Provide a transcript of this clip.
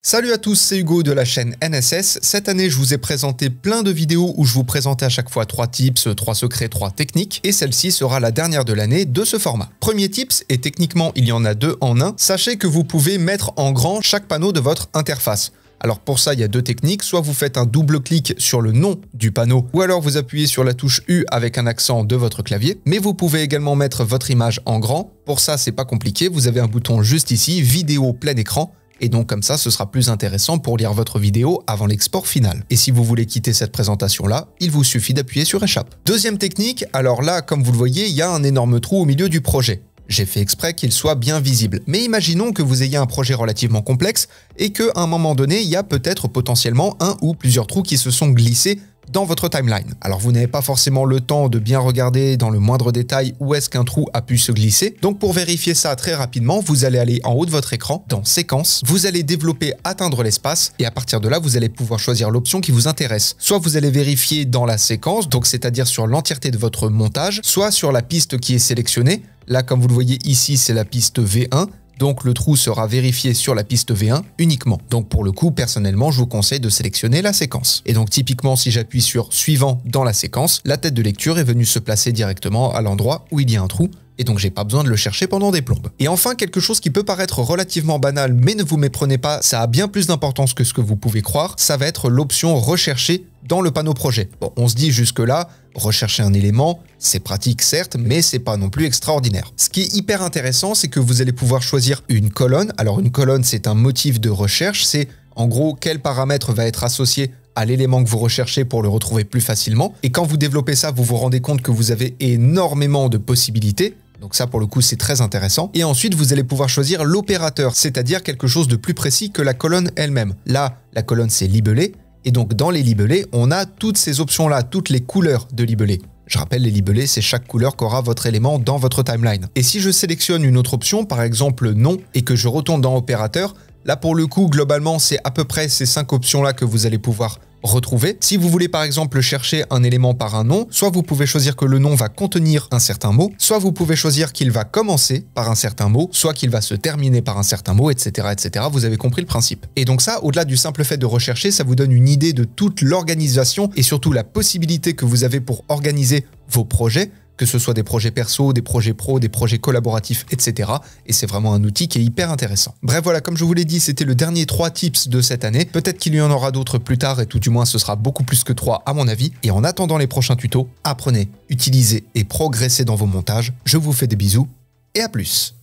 Salut à tous, c'est Hugo de la chaîne NSS. Cette année, je vous ai présenté plein de vidéos où je vous présentais à chaque fois 3 tips, 3 secrets, 3 techniques. Et celle-ci sera la dernière de l'année de ce format. Premier tips, et techniquement il y en a 2 en 1, sachez que vous pouvez mettre en grand chaque panneau de votre interface. Alors pour ça, il y a 2 techniques, soit vous faites un double clic sur le nom du panneau, ou alors vous appuyez sur la touche U avec un accent de votre clavier, mais vous pouvez également mettre votre image en grand. Pour ça, c'est pas compliqué, vous avez un bouton juste ici, vidéo plein écran, et donc comme ça, ce sera plus intéressant pour lire votre vidéo avant l'export final. Et si vous voulez quitter cette présentation-là, il vous suffit d'appuyer sur Échappe. Deuxième technique, alors là, comme vous le voyez, il y a un énorme trou au milieu du projet. J'ai fait exprès qu'il soit bien visible. Mais imaginons que vous ayez un projet relativement complexe et qu'à un moment donné, il y a peut-être potentiellement un ou plusieurs trous qui se sont glissés dans votre timeline. Alors vous n'avez pas forcément le temps de bien regarder dans le moindre détail où est-ce qu'un trou a pu se glisser. Donc pour vérifier ça très rapidement, vous allez aller en haut de votre écran, dans Séquences, vous allez développer Atteindre l'espace et à partir de là, vous allez pouvoir choisir l'option qui vous intéresse. Soit vous allez vérifier dans la séquence, donc c'est-à-dire sur l'entièreté de votre montage, soit sur la piste qui est sélectionnée. Là, comme vous le voyez ici, c'est la piste V1. Donc le trou sera vérifié sur la piste V1 uniquement. Donc pour le coup, personnellement, je vous conseille de sélectionner la séquence. Et donc typiquement, si j'appuie sur Suivant dans la séquence, la tête de lecture est venue se placer directement à l'endroit où il y a un trou. Et donc j'ai pas besoin de le chercher pendant des plombes. Et enfin, quelque chose qui peut paraître relativement banal, mais ne vous méprenez pas, ça a bien plus d'importance que ce que vous pouvez croire, ça va être l'option Rechercher dans le panneau projet. Bon, on se dit jusque-là, rechercher un élément, c'est pratique certes, mais c'est pas non plus extraordinaire. Ce qui est hyper intéressant, c'est que vous allez pouvoir choisir une colonne. Alors une colonne, c'est un motif de recherche, c'est en gros quel paramètre va être associé à l'élément que vous recherchez pour le retrouver plus facilement. Et quand vous développez ça, vous vous rendez compte que vous avez énormément de possibilités. Donc ça, pour le coup, c'est très intéressant. Et ensuite, vous allez pouvoir choisir l'opérateur, c'est-à-dire quelque chose de plus précis que la colonne elle-même. Là, la colonne, c'est libellé. Et donc, dans les libellés, on a toutes ces options-là, toutes les couleurs de libellés. Je rappelle, les libellés, c'est chaque couleur qu'aura votre élément dans votre timeline. Et si je sélectionne une autre option, par exemple non, et que je retourne dans opérateur, là, pour le coup, globalement, c'est à peu près ces 5 options-là que vous allez pouvoir retrouver. Si vous voulez par exemple chercher un élément par un nom, soit vous pouvez choisir que le nom va contenir un certain mot, soit vous pouvez choisir qu'il va commencer par un certain mot, soit qu'il va se terminer par un certain mot, etc., etc. Vous avez compris le principe. Et donc ça, au-delà du simple fait de rechercher, ça vous donne une idée de toute l'organisation et surtout la possibilité que vous avez pour organiser vos projets, que ce soit des projets perso, des projets pro, des projets collaboratifs, etc. Et c'est vraiment un outil qui est hyper intéressant. Bref, voilà, comme je vous l'ai dit, c'était le dernier 3 tips de cette année. Peut-être qu'il y en aura d'autres plus tard et tout du moins ce sera beaucoup plus que 3 à mon avis. Et en attendant les prochains tutos, apprenez, utilisez et progressez dans vos montages. Je vous fais des bisous et à plus.